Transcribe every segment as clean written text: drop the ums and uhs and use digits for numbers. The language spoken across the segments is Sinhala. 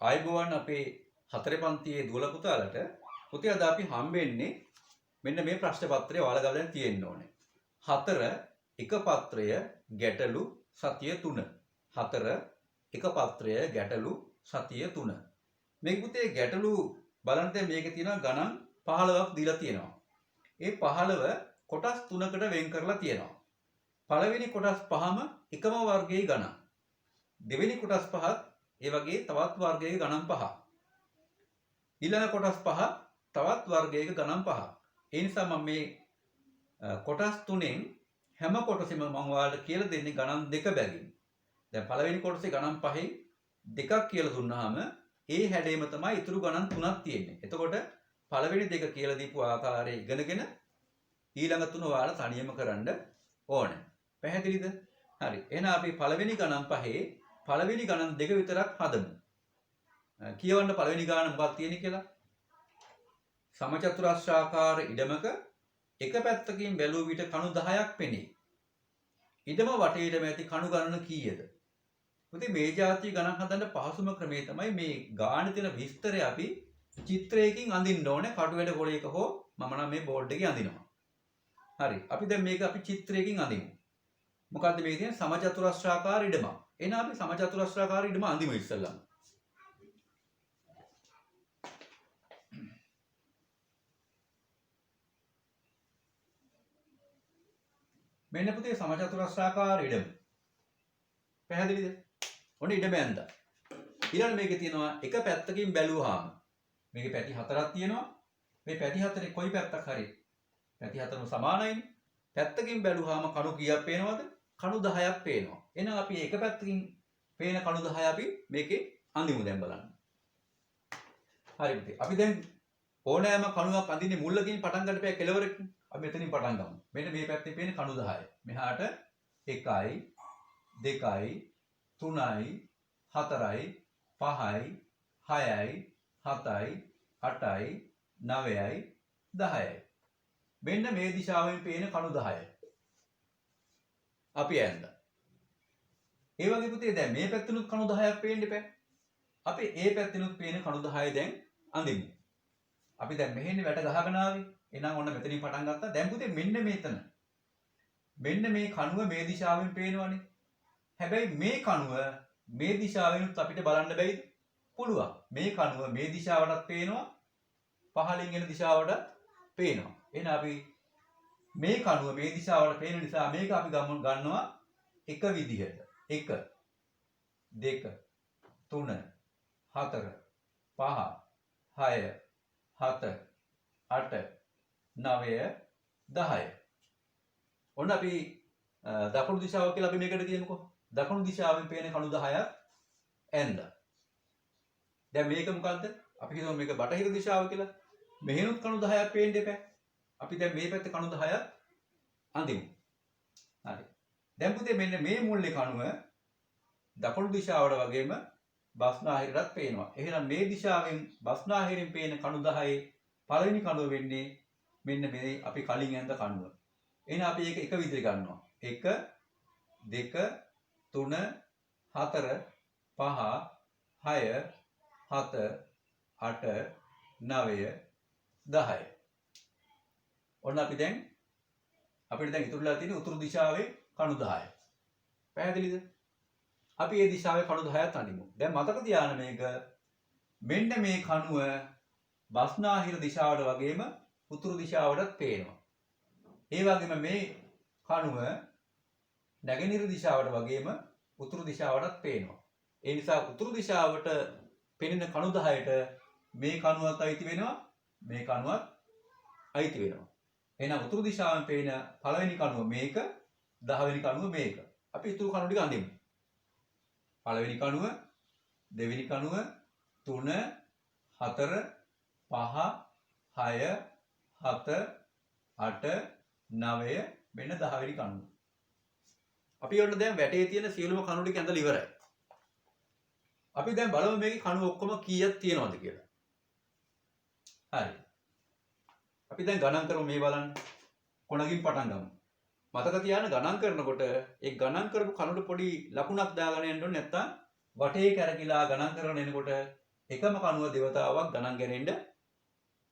ආයුබෝවන් අපේ හතරේ පන්තියේ දුවල පුතාලට පුතේ අද අපි හම්බෙන්නේ මෙන්න මේ ප්‍රශ්න පත්‍රය ඔයාලා ගාව දැන් තියෙන්න ඕනේ. 4 එක පත්‍රය ගැටලු සතිය 3. 4 එක පත්‍රය ගැටලු සතිය 3. මේක පුතේ ගැටලු බලන්න දැන් මේකේ තියෙනවා ගණන් 15ක් දීලා තියෙනවා. ඒ 15 කොටස් 3කට වෙන් කරලා තියෙනවා. පළවෙනි කොටස් පහම එකම වර්ගයේ ගණන්. දෙවෙනි කොටස් පහත් ඒ වගේ තවත් වර්ගයක ගණන් පහ. ඊළඟ කොටස් පහ තවත් වර්ගයක ගණන් පහ. ඒ නිසා මම මේ කොටස් තුනෙන් හැම කොටසෙම මම ඔයාලට කියලා දෙන්නේ ගණන් දෙක බැගින්. දැන් පළවෙනි කොටසේ ගණන් පහෙන් දෙකක් කියලා දුන්නාම ඒ හැඩේම තමයි ඊතුරු ගණන් තුනක් තියෙන්නේ. එතකොට පළවෙනි දෙක කියලා දීපු ආකාරය ඉගෙනගෙන ඊළඟ තුන ඔයාලා තනියම කරන්න ඕනේ. පැහැදිලිද? හරි. එහෙනම් අපි පළවෙනි ගණන් පහේ පළවෙනි ගණන් දෙක විතරක් හදමු. කියවන්න පළවෙනි ගාන මොකක්ද තියෙන්නේ කියලා. සමචතුරස්‍රාකාර ඉඩමක එක පැත්තකින් බැලුව විට කණු 10ක් පෙනේ. ඉඩම වටේටම ඇති කණු ගණන කීයද? ඉතින් මේ જાතිය ගණන් හදන්න පහසුම ක්‍රමය තමයි මේ ගානේ තියෙන විස්තරය අපි චිත්‍රයකින් අඳින්න ඕනේ. කටු වැඩ පොලේක හෝ මම නම් මේ බෝඩ් එකේ අඳිනවා. හරි. අපි දැන් මේක අපි චිත්‍රයකින් අඳිමු. මොකද්ද මේ තියෙන සමචතුරස්‍රාකාර ඉඩම. එහෙනම් අපි සමචතුරස්‍රාකාර ඉඩම අඳිමු ඉස්සෙල්ලා. මෙන්න පුතේ සමචතුරස්‍රාකාර ඉඩම. පැහැදිලිද? ඔන්න ඉඩම ඇඳලා. ඊළඟ මේකේ තියෙනවා එක පැත්තකින් බැලුවාම මේකේ පැති හතරක් තියෙනවා. මේ පැති හතරේ කොයි පැත්තක් හරි පැති හතරම සමානයිනේ. පැත්තකින් බැලුවාම කණු කීයක් පේනවද? කණු 10ක් පේනවා. එහෙනම් අපි එක පැත්තකින් පේන කණු 10 අපි මේකේ අඳිමු දැන් බලන්න. හරි පුතේ. අපි දැන් ඕනෑම කණුවක් අඳින්නේ මුල්ලකින් පටන් ගන්න බෑ කෙලවරකින්. අපි මෙතනින් පටන් ගමු. මෙන්න මේ පැත්තේ පේන කණු 10. මෙහාට 1යි 2යි 3යි 4යි 5යි 6යි 7යි 8යි 9යි 10යි. මෙන්න මේ දිශාවෙන් පේන කණු 10යි. අපි ඇඳලා. ඒ වගේ පුතේ දැන් මේ පැත්තෙනුත් කණු 10ක් පේන්න එපා. අපි ඒ පැත්තෙනුත් පේන කණු 10 දැන් අඳිමු. අපි දැන් මෙහෙන්නේ වැට ගහගෙන ආවේ. එහෙනම් ඔන්න මෙතනින් පටන් ගත්තා. දැන් පුතේ මෙන්න මෙතන. මෙන්න මේ කණුව මේ දිශාවෙන් පේනවනේ. හැබැයි මේ කණුව මේ දිශාවෙනුත් අපිට බලන්න බැයිද? පුළුවන්. මේ කණුව මේ දිශාවටත් පේනවා. පහළින් එන දිශාවටත් පේනවා. එහෙනම් අපි මේ කණුව මේ දිශාවට පේන නිසා මේක අපි ගන්නවා එක විදිහට. 1 2 3 4 5 6 7 8 9 10. ඔන්න අපි දකුණු දිශාව කියලා අපි මේකට කියමුකෝ. දකුණු දිශාවෙන් පේන කණු 10ක් ඇඳලා. දැන් මේක මොකද්ද? අපි හිතමු මේක බටහිර දිශාව කියලා. මෙහෙනුත් කණු 10ක් පේන්න එපා. අපි දැන් මේ පැත්තේ කණු 10ක් අඳිමු. හරි. දැන් පුතේ මෙන්න මේ මුල්ලේ කණුව දකුණු දිශාවට වගේම බස්නාහිරටත් පේනවා. එහෙනම් මේ දිශාවෙන් බස්නාහිරින් පේන කණු 10 පළවෙනි කණුව වෙන්නේ මෙන්න මේ අපි කලින් ඇඳ කණුව. එහෙනම් අපි ඒක එක විදිහට ගන්නවා. 1 2 3 4 5 6 7 8 9 10. ඔන්න අපි දැන් අපිට දැන් ඉතුරුලා තියෙන්නේ උතුරු දිශාවේ කණු 10. පැහැදිලිද? අපි මේ දිශාවේ කණු 10ක් අඳිමු. දැන් මතක තියාගන්න මේක මෙන්න මේ කණුව බස්නාහිර දිශාවට වගේම උතුරු දිශාවටත් පේනවා. ඒ වගේම මේ කණුව නැගෙනහිර දිශාවට වගේම උතුරු දිශාවටත් පේනවා. ඒ නිසා උතුරු දිශාවට පෙනෙන කණු 10ට මේ කණුවත් අයිති වෙනවා. මේ කණුවත් අයිති වෙනවා. එහෙනම් උතුරු දිශාවෙන් පේන පළවෙනි කණුව මේක, 10 වෙනි කණුව මේක. අපි ඊතුරු කණු ටික අඳිමු. පළවෙනි කණුව, දෙවෙනි කණුව, 3 4 5 6 7 8 9 මෙන්න 10 වෙනි කණුව. අපි ඔන්න දැන් වැටේ තියෙන සියලුම කණු ටික ඇඳලා ඉවරයි. අපි දැන් බලමු මේකේ කණු ඔක්කොම කීයක් තියෙනවද කියලා. හරි. අපි දැන් ගණන් කරමු මේ බලන්න. කොනකින් පටන් ගමු. මතක තියාගන්න ගණන් කරනකොට ඒ ගණන් කරපු කණුට පොඩි ලකුණක් දාගෙන යන්න ඕනේ නැත්නම් වටේ කැරකිලා ගණන් කරන එනකොට එකම කණුව දෙවතාවක් ගණන් ගණනෙන්න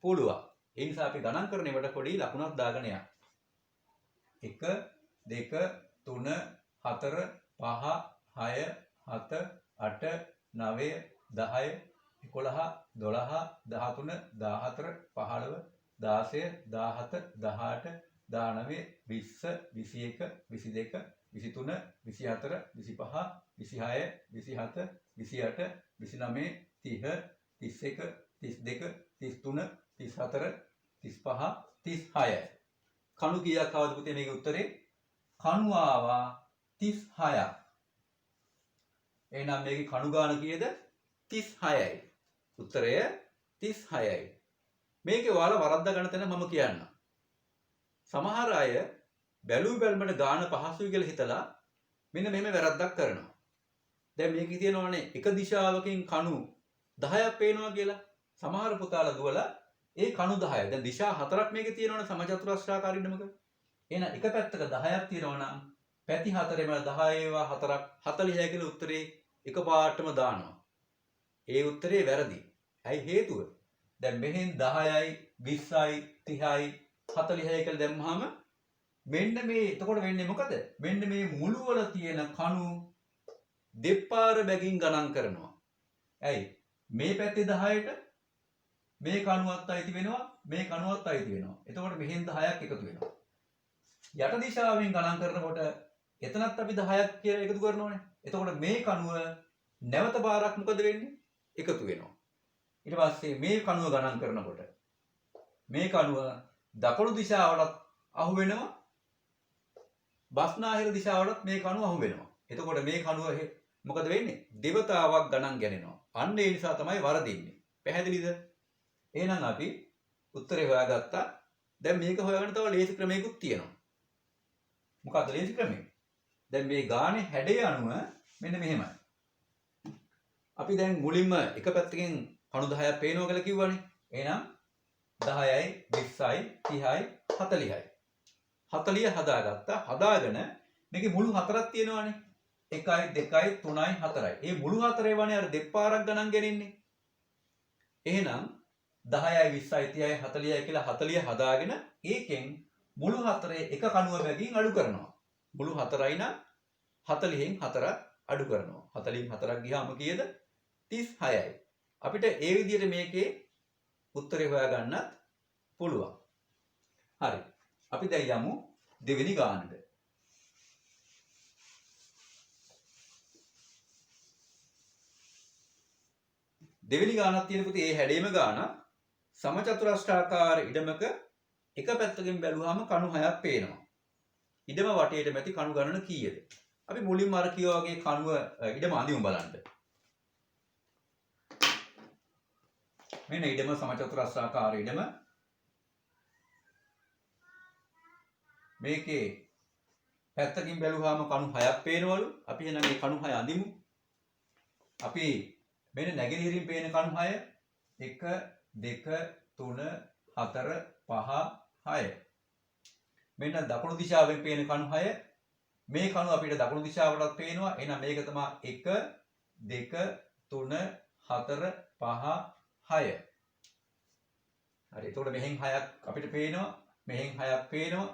පුළුවන්. ඒ නිසා අපි ගණන් කරනකොට පොඩි ලකුණක් දාගෙන යන්න. 1 2 3 4 5 6 7 8 9 10 11 12 13 14 15 16 17 18 19 20 21 22 23 24 25 26 27 28 29 30 31 32 33 34 35 36 කණු කීයක් ආවද පුතේ මේකේ උත්තරේ? කණු ආවා 36ක්. එහෙනම් මේකේ කණු ගාන කීයද? 36යි. උත්තරය 36යි. මේකේ ඔයාලා වරද්දා ගන්න තැන මම කියන්නම්. සමහර අය බැලු බැලමට ගාන පහසුයි කියලා හිතලා මෙන්න මෙහෙම වැරද්දක් කරනවා. දැන් මේකේ තියෙනවනේ එක දිශාවකින් කණු 10ක් පේනවා කියලා. සමහර පුතාලා දුවලා ඒ කණු 10. දැන් දිශා 4ක් මේකේ තියෙනවනේ සමචතුරස්‍රාකාර ඉඩමක. එහෙනම් එක පැත්තක 10ක් තියෙනවා නම් පැති 4ෙම 10 ඒවා 4ක් 40යි කියලා උත්තරේ එකපාරටම දානවා. ඒ උත්තරේ වැරදි. ඇයි හේතුව? දැන් මෙහෙන් 10යි 20යි 30යි 40යි කියලා දැම්මහම මෙන්න මේ එතකොට වෙන්නේ මොකද? මෙන්න මේ මුළු වල තියෙන කණු දෙපාර බැගින් ගණන් කරනවා. ඇයි? මේ පැත්තේ 10ට මේ කණුවත් අයිති වෙනවා මේ කණුවත් අයිති වෙනවා. එතකොට මෙහෙන් 10ක් එකතු වෙනවා. යට දිශාවෙන් ගණන් කරනකොට එතනත් අපි 10ක් කියලා එකතු කරනෝනේ. එතකොට මේ කණුව නැවත බාරක් මොකද වෙන්නේ? එකතු වෙනවා. ඊට පස්සේ මේ කණුව ගණන් කරනකොට මේ කණුව දකුණු දිශාවලත් අහු වෙනවා. බස්නාහිර දිශාවලත් මේ කණුව අහු වෙනවා. එතකොට මේ කණුව මොකද වෙන්නේ? දෙවතාවක් ගණන් ගණනවා. අන්න ඒ නිසා තමයි වරදින්නේ. පැහැදිලිද? එහෙනම් අපි උත්තරේ හොයාගත්තා. දැන් මේක හොයාගන්න තව ලේසි ක්‍රමයකුත් තියෙනවා. මොකක්ද ලේසි ක්‍රමය? දැන් මේ ගානේ හැඩය අනුව මෙන්න මෙහෙමයි. අපි දැන් මුලින්ම එක පැත්තකින් කණු 10ක් පේනවා කියලා කිව්වනේ. එහෙනම් 10යි 20යි 30යි 40යි. 40 හදාගත්තා. හදාගෙන මේකේ මුළු හතරක් තියෙනවානේ. 1යි 2යි 3යි 4යි. මේ මුළු හතරේ වනේ අර දෙපාරක් ගණන් ගෙනින්නේ. එහෙනම් 10යි 20යි 30යි 40යි කියලා 40 හදාගෙන ඒකෙන් මුළු හතරේ එක කණුව බැගින් අඩු කරනවා. මුළු හතරයි නම් 40න් 4ක් අඩු කරනවා. 40න් 4ක් ගියාම කීයද? 36යි. අපිට ඒ විදිහට මේකේ උත්තරේ හොයාගන්නත් පුළුවන්. හරි. අපි දැන් යමු දෙවෙනි ගානට. දෙවෙනි ගානක් තියෙන පුතේ ඒ හැඩේම ගානක්. සමචතුරස්‍රාකාර ඉඩමක එක පැත්තකින් බැලුවාම කණු 6ක් පේනවා. ඉඩම වටේට මැති කණු ගණන කීයද? අපි මුලින්ම අර කිව්වා වගේ කණුව ඉඩම අඳිමු බලන්න. මෙන්න ඉඩම සමචතුරස්‍රාකාර ඉඩම. මේකේ පැත්තකින් බැලුවාම කණු 6ක් පේනවලු. අපි එහෙනම් මේ කණු 6 අඳිමු. අපි මෙන්න නැගෙනහිරින් පේන කණු 6 1 2 3 4 5 6. මෙන්න දකුණු දිශාවෙන් පේන කණු 6. මේ කණු අපිට දකුණු දිශාවටත් පේනවා. එහෙනම් මේක තමයි 1 2 3 4 5 6. හරි. එතකොට මෙහෙන් 6ක් අපිට පේනවා. මෙහෙන් 6ක් පේනවා.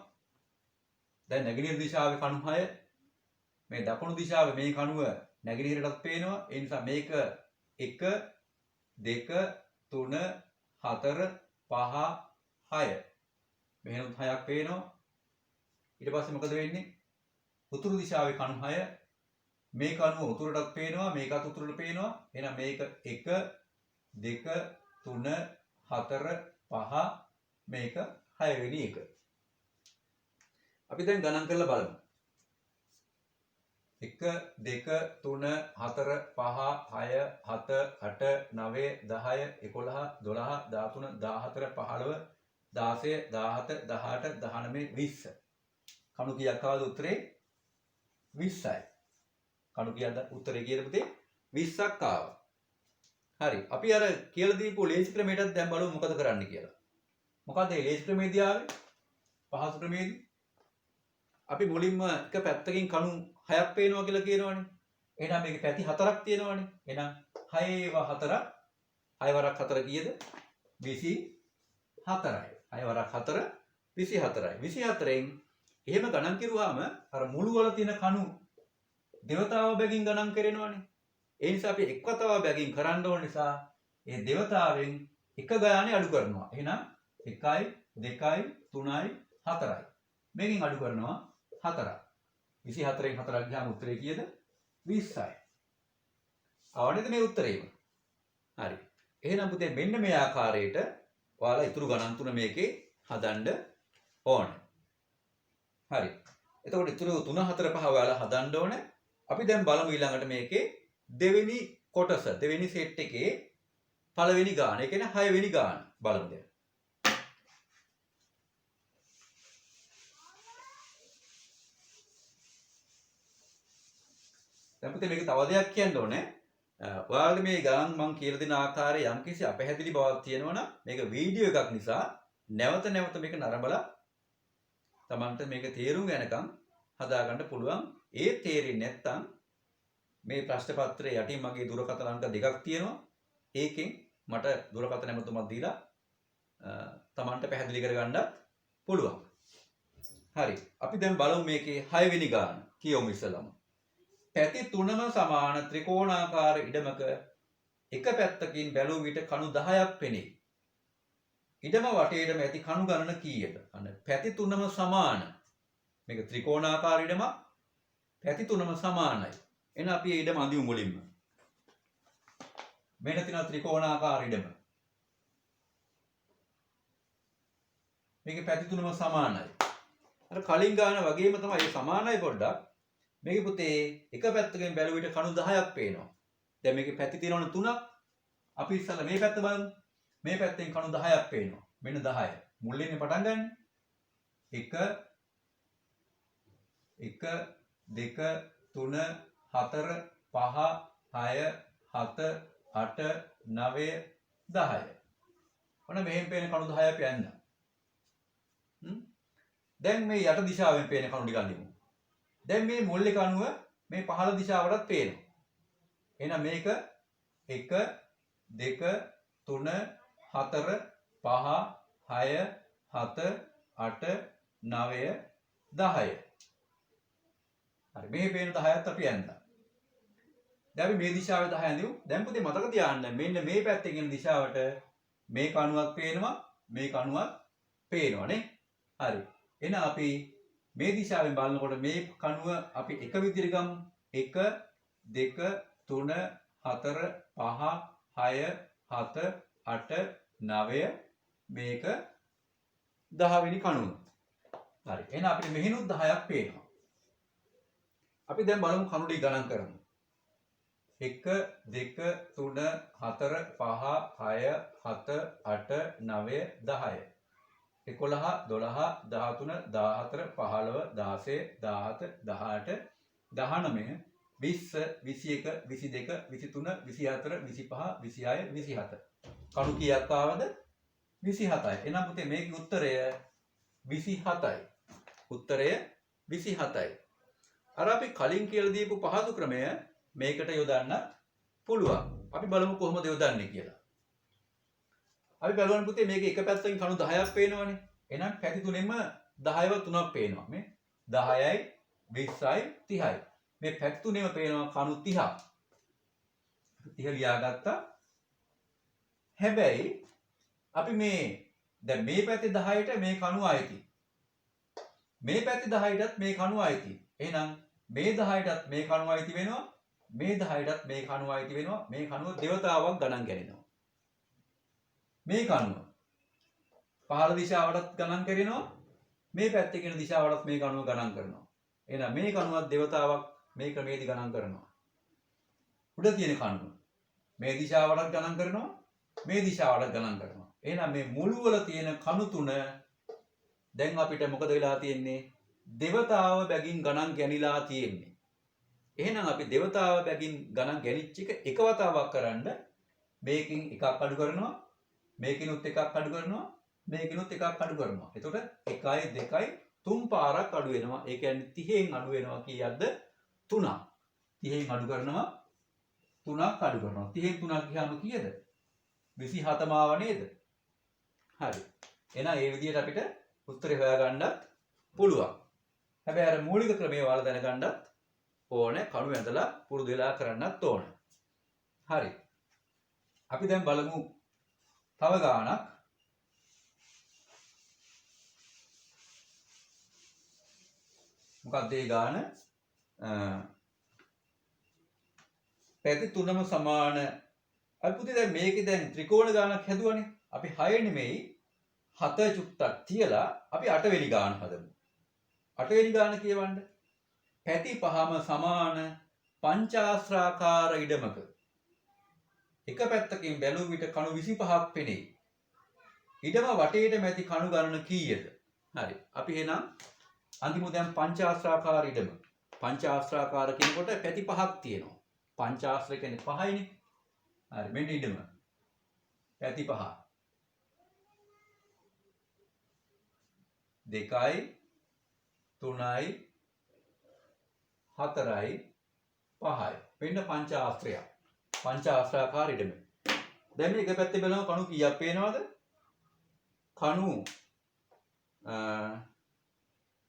දැන් නැගෙනහිර දිශාවේ කණු 6. මේ දකුණු දිශාවේ මේ කණුව නැගෙනහිරටත් පේනවා. ඒ නිසා මේක 1 2 3 4 5 6. මෙහෙනුත් 6ක් පේනවා. ඊට පස්සේ මොකද වෙන්නේ? උතුරු දිශාවේ කණු 6. මේ කණුව උතුරටත් පේනවා. මේකත් උතුරට පේනවා. එහෙනම් මේක 1 2 3 4 5 මේක 6 වෙනි එක. අපි දැන් ගණන් කරලා බලමු. 1 2 3 4 5 6 7 8 9 10 11 12 13 14 15 16 17 18 19 20. කණු කීයක් ආවද උත්තරේ? 20යි. කණු කීයක්ද උත්තරේ කීයද පුතේ? 20ක් ආවා. හරි. අපි අර කියලා දීපු ලේසි ක්‍රමයටත් දැන් බලමු මොකද කරන්න කියලා. මොකද මේ ලේසි ක්‍රමයේදී ආවේ? පහසු ක්‍රමයේදී අපි මුලින්ම එක පැත්තකින් කණු 6ක් පේනවා කියලා කියනවනේ. එහෙනම් මේකේ පැති 4ක් තියෙනවනේ. එහෙනම් 6 4ක් 6 වරක් 4 කීයද? 24යි. 6 වරක් 4 24යි. 24න් එහෙම ගණන් කරුවාම අර මුළු වල තියෙන කණු දෙවතාව බැගින් ගණන් කරනවනේ. ඒ නිසා අපි එක් වතාව බැගින් කරන්න ඕන නිසා ඒ දෙවතාවෙන් එක ගානේ අඩු කරනවා. එහෙනම් 1යි 2යි 3යි 4යි. මේකෙන් අඩු කරනවා 4ක්. 24න් 4ක් ගියාම උත්තරේ කීයද? 20යි. ආවනේද මේ උත්තරේම? හරි. එහෙනම් පුතේ මෙන්න මේ ආකාරයට ඔයාලා ඉතුරු ගණන් තුන මේකේ හදන්න ඕන. හරි. එතකොට ඉතුරු 3 4 5 ඔයාලා හදන්න ඕන. අපි දැන් බලමු ඊළඟට මේකේ දෙවෙනි කොටස, දෙවෙනි සෙට් එකේ පළවෙනි ගාන. ඒ කියන්නේ 6 වෙනි ගාන බලමු දැන්. දැන් පුතේ මේක තව දෙයක් කියන්න ඕනේ. ඔයාලට මේ ගණන් මම කියලා දෙන ආකාරයේ යම්කිසි අපැහැදිලි බවක් තියෙනවා නම් මේක වීඩියෝ එකක් නිසා නැවත නැවත මේක නරඹලා Tamanට මේක තේරුම් ගන්නකම් හදාගන්න පුළුවන්. ඒ තේරෙන්නේ නැත්නම් මේ ප්‍රශ්න පත්‍රයේ යටින් මගේ දුරකථන අංක දෙකක් තියෙනවා. ඒකෙන් මට දුරකථන නැමතුමක් දීලා Tamanට පැහැදිලි කරගන්නත් පුළුවන්. හරි. අපි දැන් බලමු මේකේ 6 වෙනි ගාන. කියවමු ඉස්සලම. පැති තුනම සමාන ත්‍රිකෝණාකාර ඉඩමක එක පැත්තකින් බැලුව විට කණු 10ක් පෙනේ. ඉඩම වටේටම ඇති කණු ගණන කීයද? අන්න පැති තුනම සමාන. මේක ත්‍රිකෝණාකාර ඉඩමක්. පැති තුනම සමානයි. එහෙනම් අපි මේ ඉඩම අඳිමු මුලින්ම. මෙන්න තියෙන ත්‍රිකෝණාකාර ඉඩම. මේකේ පැති තුනම සමානයි. අර කලින් ගාන වගේම තමයි ඒ සමානයි පොඩ්ඩක්. මේකේ පුතේ එක පැත්තකින් බැලුව විට කණු 10ක් පේනවා. දැන් මේකේ පැති තියෙනවනේ 3ක්. අපි ඉස්සෙල්ලා මේ පැත්ත බලමු. මේ පැත්තෙන් කණු 10ක් පේනවා. මෙන්න 10. මුලින්ම පටන් ගන්න. 1 2 3 4 5 6 7 8 9 10. ඔන්න මෙහෙන් පේන කණු 10ක් යන්න. දැන් මේ යට දිශාවෙන් පේන කණු ටික අඳිමු. දැන් මේ මුල් එක අනුව මේ පහළ දිශාවටත් පේනවා. එහෙනම් මේක 1 2 3 4 5 6 7 8 9 10. හරි මේ පේන 10ත් අපි යන්නවා. දැන් අපි මේ දිශාවේ 10 අඳිමු. දැන් පුතේ මතක තියාගන්න මෙන්න මේ පැත්තෙන් එන දිශාවට මේ කණුවක් පේනවා, මේ කණුවක් පේනවා නේ. හරි. එහෙනම් අපි මේ දිශාවෙන් බලනකොට මේ කණුව අපි එක විදිහට ගමු. 1 2 3 4 5 6 7 8 9 මේක 10 වෙනි කණුව. හරි. එහෙනම් අපිට මෙහිනුත් 10ක් පේනවා. අපි දැන් බලමු කණු ටික ගණන් කරමු. 1 2 3 4 5 6 7 8 9 10. 11 12 13 14 15 16 17 18 19 20 21 22 23 24 25 26 27. කණු කීයක් ආවද? 27යි. එහෙනම් පුතේ මේකේ උත්තරය 27යි. උත්තරය 27යි. අර අපි කලින් කියලා දීපු පහසු ක්‍රමය මේකට යොදන්න පුළුවන්. අපි බලමු කොහොමද යොදන්නේ කියලා. අපි බලන්න පුතේ මේකේ එක පැත්තකින් කණු 10ක් පේනවනේ. එහෙනම් පැති තුනෙන්ම 10ව 3ක් පේනවා. මේ 10යි 20යි 30යි. මේ පැති තුනෙම පේනවා කණු 30ක්. 30 ලියාගත්තා. හැබැයි අපි මේ දැන් මේ පැත්තේ 10ට මේ කණුව අයිති. මේ පැත්තේ 10ටත් මේ කණුව අයිති. එහෙනම් මේ 10ටත් මේ කණුව අයිති වෙනවා. මේ 10ටත් මේ කණුව අයිති වෙනවා. මේ කණුව දෙවතාවක් ගණන් ගන්නවා. මේ කණුව පහළ දිශාවටත් ගණන් කරනවා. මේ පැත්තේ කියන දිශාවටත් මේ කණුව ගණන් කරනවා. එහෙනම් මේ කණුවත් දෙවතාවක් මේ ක්‍රමයේදී ගණන් කරනවා. උඩ තියෙන කණුව මේ දිශාවටත් ගණන් කරනවා. මේ දිශාවට ගණන් කරනවා. එහෙනම් මේ මුළු වල තියෙන කණු තුන දැන් අපිට මොකද වෙලා තියෙන්නේ? දෙවතාව බැගින් ගණන් ගැනිලා තියෙන්නේ. එහෙනම් අපි දෙවතාව බැගින් ගණන් ගැනිච්ච එක වතාවක් කරන්න මේකෙන් එකක් අඩු කරනවා. මේකිනුත් එකක් අඩු කරනවා. මේකිනුත් එකක් අඩු කරනවා. එතකොට 1යි 2යි 3 පාරක් අඩු වෙනවා. ඒ කියන්නේ 30න් අඩු වෙනවා කීයක්ද? 3ක්. 30න් අඩු කරනවා 3ක් අඩු කරනවා. 30න් 3ක් ගියාම කීයද? 27ම ආව නේද? හරි. එහෙනම් ඒ විදිහට අපිට උත්තරේ හොයාගන්නත් පුළුවන්. හැබැයි අර මූලික ක්‍රමයේ ඔයාලා දැනගන්නත් ඕනේ. කණු ඇඳලා පුරුදු වෙලා කරන්නත් ඕනේ. හරි. අපි දැන් බලමු තව ගානක්. මොකක්ද ඒ ගාන? පැති තුනම සමාන. අපි පුතේ දැන් මේකේ දැන් ත්‍රිකෝණ ගානක් හැදුවානේ. අපි 6 නෙමෙයි 7 චුට්ටක් තියලා අපි 8 වෙනි ගාන හදමු. 8 වෙනි ගාන කියවන්න. පැති පහම සමාන පංචාශ්‍රාකාර ඉඩමක එක පැත්තකින් බැලුව විට කණු 25ක් පෙනේ. ඉඩම වටේට මැති කණු ගණන කීයද? හරි. අපි එහෙනම් අන්තිමු දැන් පංචාශ්‍රාකාර ඉඩම. පංචාශ්‍රාකාර කියනකොට පැති පහක් තියෙනවා. පංචාශ්‍ර කියන්නේ පහයිනේ. හරි. මෙන්න ඉඩම. පැති පහ. 2යි 3යි 4යි 5යි. මෙන්න පංචාශ්‍රය. පංචාශ්‍රාකාර ඉඩම. දැන් මේ එක පැත්තේ බලනවා කණු කීයක් පේනවද? කණු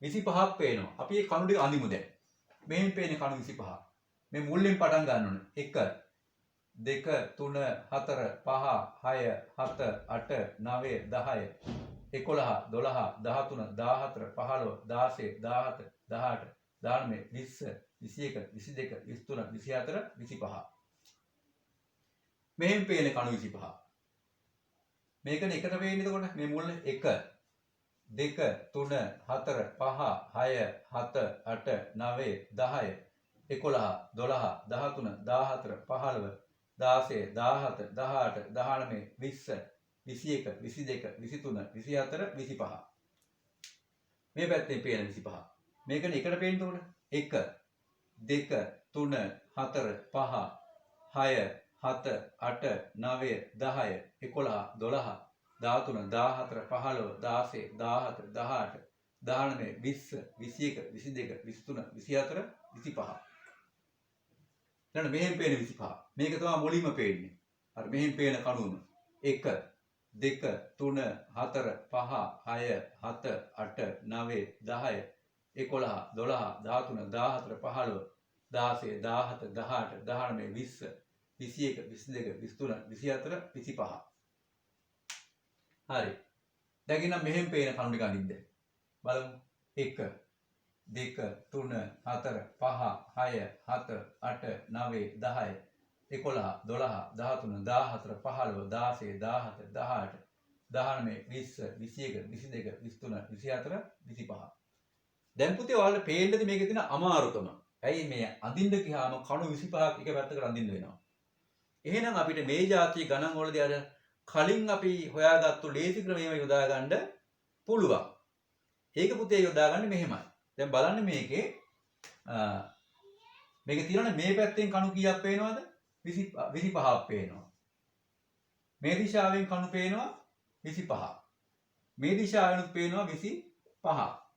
25ක් පේනවා. අපි මේ කණු ටික අඳිමු දැන්. මෙහෙන් පේන්නේ කණු 25. මේ මුල්ලෙන් පටන් ගන්න ඕනේ. 1 2 3 4 5 6 7 8 9 10 11 12 13 14 15 16 17 18 19 20 21 22 23 24 25. මෙහෙන් පේන්නේ කණු 25. මේකනේ එකට පේන්නේ එතකොට මේ මුල්ල 1 2 3 4 5 6 7 8 9 10 11 12 13 14 15 16 17 18 19 20 21 22 23 24 25. මේ පැත්තේ පේන 25. මේකනේ එකට පේන්නේ උඩ 1 2 3 4 5 6 7 8 9 10 11 12 13 14 15 16 17 18 19 20 21 22 23 24 25. ඊළඟ මෙහෙන් පේන 25. මේක තමයි මුලින්ම පේන්නේ. අර මෙහෙන් පේන කණුවම 1 2 3 4 5 6 7 8 9 10 11 12 13 14 15 16 17 18 19 20 21 22 23 24 25. හරි. දැන් ඉන්න මෙහෙන් පේන කණු ටික අඳින්න. බලමු. 1 2 3 4 5 6 7 8 9 10 11 12 13 14 15 16 17 18 19 20 21 22 23 24 25. දැන් පුතේ ඔයාලට පේන්නද මේකේ තියෙන අමාරුකම? ඇයි මේ අඳින්න ගියාම කණු 25ක් එක පැත්තකට අඳින්න වෙනවා. එහෙනම් අපිට මේ જાතිය ගණන් වලදී අර කලින් අපි හොයාගත්තු ලේසි ක්‍රමයම යොදා ගන්න පුළුවන්. ඒක පුතේ යොදාගන්නේ මෙහෙමයි. දැන් බලන්න මේකේ තියෙනනේ මේ පැත්තෙන් කණු කීයක් පේනවද? 25ක් පේනවා. මේ දිශාවෙන් කණු පේනවා 25. මේ දිශාවෙනුත් පේනවා 25.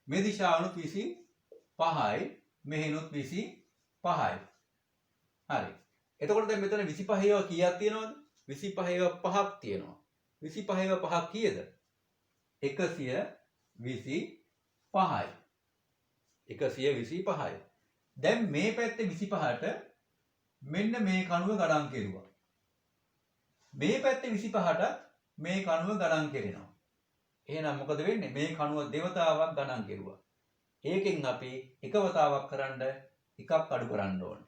මේ දිශාවනුත් 25යි. මෙහෙනුත් 25යි. හරි. එතකොට දැන් මෙතන 25 ඒවා කීයක් තියෙනවද? 25 ඒවා 5ක් තියෙනවා. 25 ඒවා 5ක් කීයද? 125යි. 125යි. දැන් මේ පැත්තේ 25ට මෙන්න මේ කණුව ගණන් කෙරුවා. මේ පැත්තේ 25ට මේ කණුව ගණන් කෙරෙනවා. එහෙනම් මොකද වෙන්නේ? මේ කණුව දෙවතාවක් ගණන් කෙරුවා. ඒකෙන් අපි එක වතාවක් කරන්න එකක් අඩු කරන්න ඕන.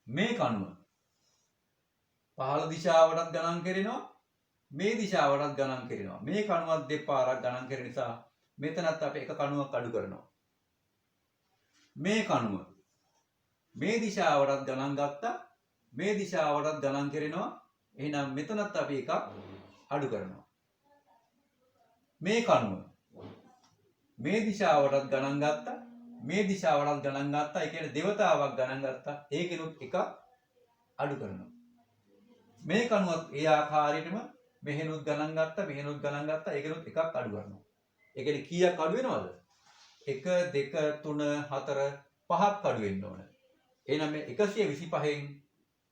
මේ කණුව පහළ දිශාවටත් ගණන් කෙරෙනවා. මේ දිශාවටත් ගණන් කෙරෙනවා. මේ කණුවත් දෙපාරක් ගණන් කෙරෙන නිසා මෙතනත් අපි එක කණුවක් අඩු කරනවා. මේ කණුව මේ දිශාවටත් ගණන් ගත්තා. මේ දිශාවටත් ගණන් කෙරෙනවා. එහෙනම් මෙතනත් අපි එකක් අඩු කරනවා. මේ කණුව මේ දිශාවටත් ගණන් ගත්තා. මේ දිශාවටත් ගණන් ගත්තා. ඒ කියන්නේ දෙවතාවක් ගණන් ගත්තා. ඒකෙනුත් එකක් අඩු කරනවා. මේ කණුවත් ඒ ආකාරයටම මෙහෙනුත් ගණන් ගත්තා. මෙහෙනුත් ගණන් ගත්තා. ඒකෙනුත් එකක් අඩු කරනවා. ඒ කියන්නේ කීයක් අඩු වෙනවද? 1 2 3 4 5ක් අඩු වෙන්න ඕන. එහෙනම් මේ 125න්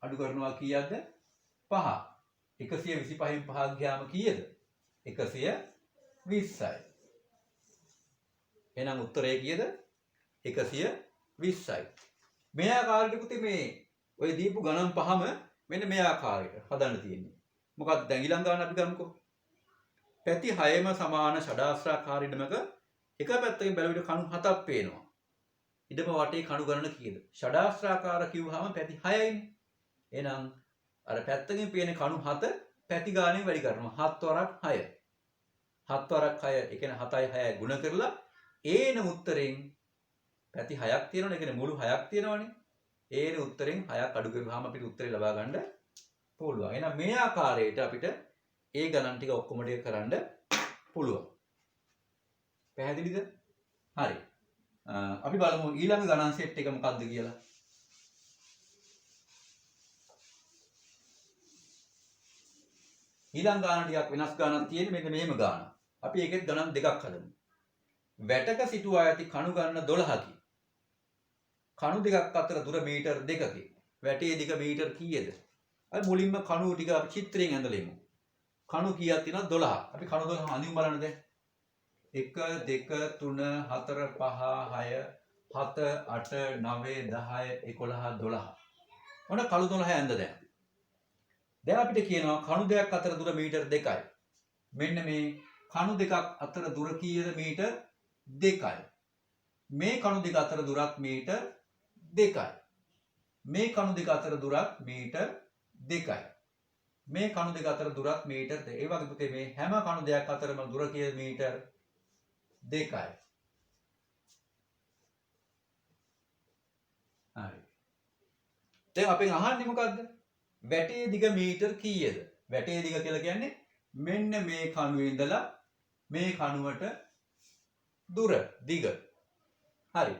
අඩු කරනවා කීයක්ද? 5. 125න් පහක් ගියාම කීයද? 120යි. එහෙනම් උත්තරය කීයද? 120යි. මේ ආකාරයට පුතේ මේ ඔය දීපු ගණන් පහම මෙන්න මේ ආකාරයට හදන්න තියෙන්නේ. මොකක්ද දැන් ඊළඟ ගණන් අපි ගමුකෝ. පැති 6ම සමාන ෂඩාස්ත්‍රාකාර ඉඩමක එක පැත්තකින් බැලුව විට කණු 7ක් පේනවා. ඉඩම වටේ කණු ගණන කීයද? ෂඩාස්ත්‍රාකාර කිව්වහම පැති 6යිනේ. එහෙනම් අර පැත්තකින් පේන කණු 7 පැති ගානේ වැඩි කරනවා. 7 වරක් 6. 7 වරක් 6 ඒ කියන්නේ 7යි 6යි ගුණ කරලා ඒන උත්තරෙන් පැති 6ක් තියෙනවනේ. ඒ කියන්නේ මුළු 6ක් තියෙනවනේ. ඒන උත්තරෙන් 6ක් අඩු කරුවාම අපිට උත්තරේ ලබා ගන්න පුළුවන්. එහෙනම් මේ ආකාරයට අපිට ඒ ගණන් ටික ඔක්කොම ටික කරන්න පුළුවන්. පැහැදිලිද? හරි. අපි බලමු ඊළඟ ගණන් සෙට් එක මොකක්ද කියලා. ඊළඟ ගාන ටිකක් වෙනස් ගානක් තියෙන්නේ මෙන්න මෙහෙම ගාන. අපි ඒකෙත් ගණන් දෙකක් හදමු. වැටක සිටුවා ඇති කණු ගණන 12කි. කණු දෙකක් අතර දුර මීටර් 2කි. වැටේ දිග මීටර් කීයද? අපි මුලින්ම කණු ටික අපි චිත්‍රයෙන් ඇඳලෙමු. කණු කීයක් තියෙනවද? 12. අපි කණු 12 අඳිමු බලන්න දැන්. 1 2 3 4 5 6 7 8 9 10 11 12. ඔන්න කණු 12 ඇඳ දැන්. දැන් අපිට කියනවා කණු දෙකක් අතර දුර මීටර් 2යි. මෙන්න මේ කණු දෙකක් අතර දුර කීයද? මීටර් 2යි. මේ කණු දෙක අතර දුරත් මීටර් 2යි. මේ කණු දෙක අතර දුරත් මීටර් 2යි. මේ කණු දෙක අතර දුරත් මීටර් 2. ඒ වගේ පුතේ මේ හැම කණු දෙකක් අතරම දුර කීයද? මීටර් 2යි. හරි. දැන් අපෙන් අහන්නේ මොකද්ද? වැටේ දිග මීටර් කීයද? වැටේ දිග කියලා කියන්නේ මෙන්න මේ කණුවේ ඉඳලා මේ කණුවට දුර දිග. හරි.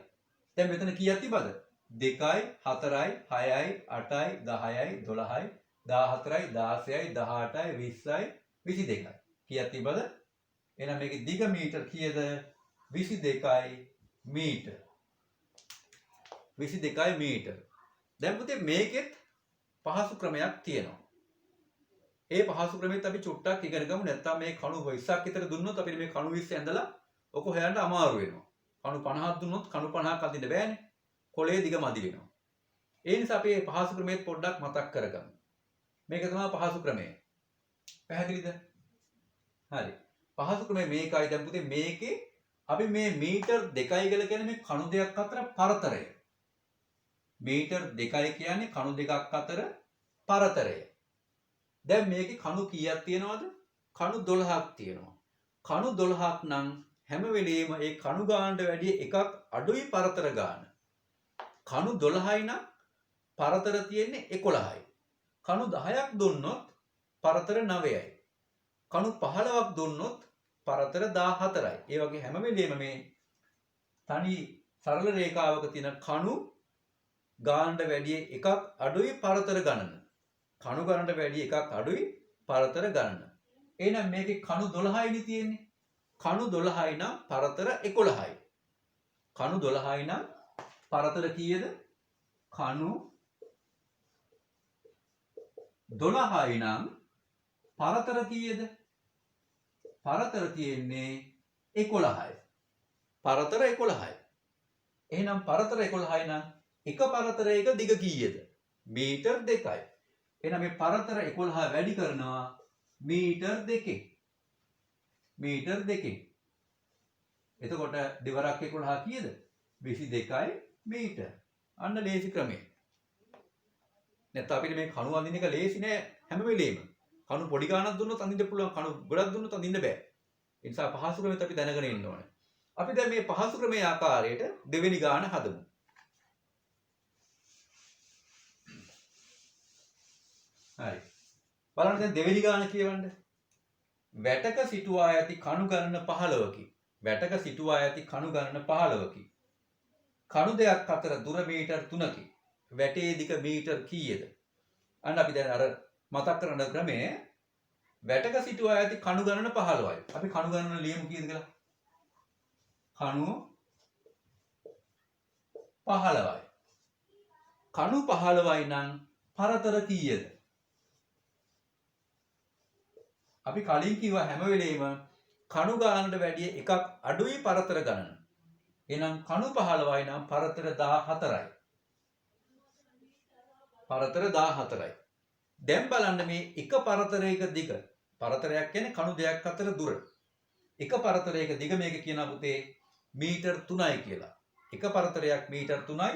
දැන් මෙතන කීයක් තිබ්බද? 2යි 4යි 6යි 8යි 10යි 12යි 14යි 16යි 18යි 20යි 22යි. කීයක් තිබ්බද? එහෙනම් මේකේ දිග මීටර් කීයද? 22යි මීටර්. 22යි මීටර්. දැන් පුතේ මේකෙත් පහසු ක්‍රමයක් තියෙනවා. ඒ පහසු ක්‍රමෙත් අපි චුට්ටක් ඉගෙන ගමු. නැත්නම් මේ කණු 20ක් විතර දුන්නොත් අපිට මේ කණු 20 ඇඳලා ඔක හොයන්න අමාරු වෙනවා. කණු 50ක් දුන්නොත් කණු 50ක් අඳින්න බෑනේ. කොළේ දිග මදි වෙනවා. ඒ නිසා අපි මේ පහසු ක්‍රමෙත් පොඩ්ඩක් මතක් කරගමු. මේක තමයි පහසු ක්‍රමය. පැහැදිලිද? හරි. පහසු ක්‍රමය මේකයි. දැන් පුතේ මේකේ අපි මේ මීටර් 2යි කියලා කියන්නේ මේ කණු දෙකක් අතර පරතරය. මීටර් 2යි කියන්නේ කණු දෙකක් අතර පරතරය. දැන් මේකේ කණු කීයක් තියෙනවද? කණු 12ක් තියෙනවා. කණු 12ක් නම් හැම වෙලෙම ඒ කණු ගානට වැඩිය එකක් අඩුයි පරතර ගාන. කණු 12යි නම් පරතර තියෙන්නේ 11යි. කණු 10ක් දුන්නොත් පරතර 9යි. කණු 15ක් දුන්නොත් පරතර 14යි. ඒ වගේ හැම වෙලෙම මේ තනි සරල රේඛාවක තියෙන කණු ගානට වැඩිය එකක් අඩුයි පරතර ගණන. කණු ගණනට වැඩිය එකක් අඩුයි පරතර ගණන. එහෙනම් මේකේ කණු 12යිනේ තියෙන්නේ. කණු 12යි නම් පරතර 11යි. කණු 12යි නම් පරතර කීයද? කණු 12යි නම් පරතර කීයද? පරතර තියෙන්නේ 11යි. පරතර 11යි. එහෙනම් පරතර 11යි නම් එක පරතරයක දිග කීයද? මීටර් 2යි. එහෙනම් මේ පරතර 11 වැඩි කරනවා මීටර් 2කින්. මීටර් 2කින්. එතකොට දෙවරක් 11 කීයද? 22යි මීටර්. අන්න ලේසි ක්‍රමය. නැත්නම් අපිට මේ කණු අඳින එක ලේසි නෑ හැම වෙලෙම. කණු පොඩි ගානක් දුන්නොත් අඳින්න පුළුවන්. කණු ගොඩක් දුන්නොත් අඳින්න බෑ. ඒ නිසා පහසු ක්‍රමෙත් අපි දැනගෙන ඉන්න ඕනේ. අපි දැන් මේ පහසු ක්‍රමයේ ආකාරයට දෙවෙනි ගාන හදමු. හරි. බලන්න දැන් දෙවෙනි ගාන කියවන්න. වැටක සිටුවා ඇති කණු ගණන 15කි. වැටක සිටුවා ඇති කණු ගණන 15කි. කණු දෙකක් අතර දුර මීටර් 3කි. වැටේ දිග මීටර් කීයද? අන්න අපි දැන් අර මතක් කරන ක්‍රමය වැටක සිටුවා ඇති කණු ගණන 15යි. අපි කණු ගණන ලියමු කීයද කියලා? කණු 15යි. කණු 15යි නම් පරතර කීයද? අපි කලින් කිව්වා හැම වෙලේම කණු ගානට වැඩිය එකක් අඩුයි පරතර ගණන. එහෙනම් කණු 15යි නම් පරතර 14යි. පරතර 14යි. දැන් බලන්න මේ එක පරතරයක දිග. පරතරයක් කියන්නේ කණු දෙකක් අතර දුර. එක පරතරයක දිග මේක කියනවා පුතේ මීටර් 3යි කියලා. එක පරතරයක් මීටර් 3යි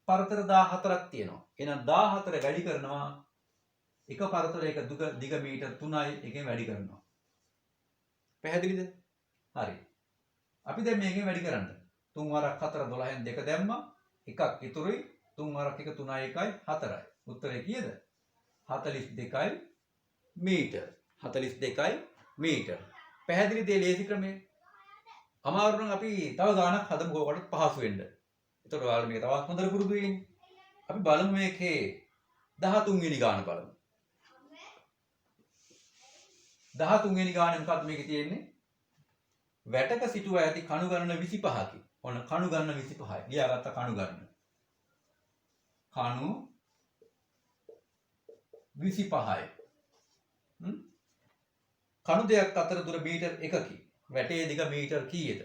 පරතර 14ක් තියෙනවා. එහෙනම් 14 වැඩි කරනවා එක පරතරයක දිග මීටර් 3යි එකෙන් වැඩි කරනවා. පැහැදිලිද? හරි. අපි දැන් මේකෙන් වැඩි කරන්න. 3 වරක් 4 12න් 2 දැම්මා. එකක් ඉතුරුයි. 3 වරක් 1 3යි 1යි 4යි. උත්තරේ කීයද? 42යි මීටර්. 42යි මීටර්. පැහැදිලිද මේ ලේසි ක්‍රමය? අමාරු නම් අපි තව ගාණක් හදමු කොහොකට පහසු වෙන්න. එතකොට ඔයාලා මේක තවත් හොඳට පුරුදු වෙන්නේ. අපි බලමු මේකේ 13 වෙනි ගාණ බලමු. 13 වෙනි ගානේ මොකක්ද මේකේ තියෙන්නේ? වැටක සිටුවා ඇති කණු ගණන 25කි. ඔන්න කණු ගණන 25යි. ලියාගත්ත කණු ගණන. කණු 25යි. කණු දෙකක් අතර දුර මීටර් 1කි. වැටේ දිග මීටර් කීයද?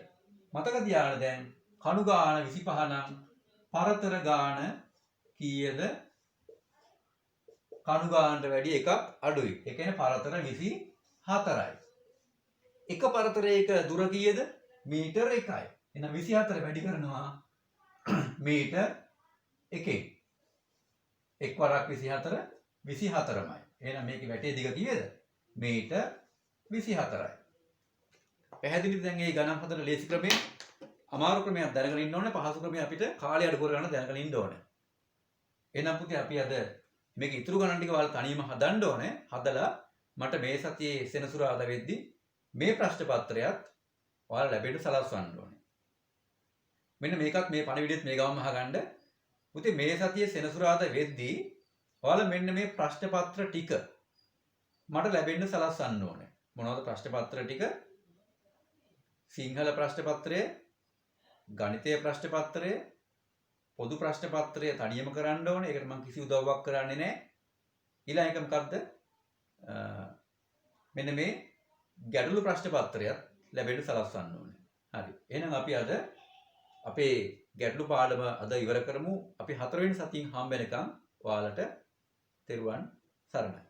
මතක තියාගන්න දැන් කණු ගාන 25 නම් පරතර ගාන කීයද? කණු ගානට වැඩිය එකක් අඩුයි. ඒ කියන්නේ පරතර 24යි. එක පරතරයක දුර කීයද? මීටර් 1යි. එහෙනම් 24 වැඩි කරනවා මීටර් 1කින්. එක් වරක් 24 24මයි. එහෙනම් මේකේ වැටේ දිග කීයද? මීටර් 24යි. පැහැදිලිද දැන් මේ ගණන් හදන ලේසි ක්‍රමය? අමාරු ක්‍රමයක් දැනගෙන ඉන්න ඕනේ. පහසු ක්‍රමය අපිට කාලය අඩු කරගන්න දැනගෙන ඉන්න ඕනේ. එහෙනම් පුතේ අපි අද මේක ඉතුරු ගණන් ටික ඔයාලා තනියම හදන්න ඕනේ. හදලා මට මේ සතියේ සෙනසුරාදා වෙද්දි මේ ප්‍රශ්න පත්‍රයත් ඔයාලා ලැබෙන්න සලස්වන්න ඕනේ. මෙන්න මේකත් මේ පණිවිඩෙත් මේ ගමම අහගන්න. පුතේ මේ සතියේ සෙනසුරාදා වෙද්දි ඔයාලා මෙන්න මේ ප්‍රශ්න පත්‍ර ටික මට ලැබෙන්න සලස්වන්න ඕනේ. මොනවද ප්‍රශ්න පත්‍ර ටික? සිංහල ප්‍රශ්න පත්‍රය, ගණිතය ප්‍රශ්න පත්‍රය, පොදු ප්‍රශ්න පත්‍රය තනියම කරන්න ඕනේ. ඒකට මම කිසි උදව්වක් කරන්නේ නැහැ. ඊළඟ එක මොකක්ද? මෙන්න මේ ගැටළු ප්‍රශ්න පත්‍රයත් ලැබෙන්න සලස්වන්න ඕනේ. හරි. එහෙනම් අපි අද අපේ ගැටළු පාඩම අද ඉවර කරමු. අපි 4 වෙනි සතියෙන් හම්බ වෙනකම් ඔයාලට තෙරුවන් සරණයි.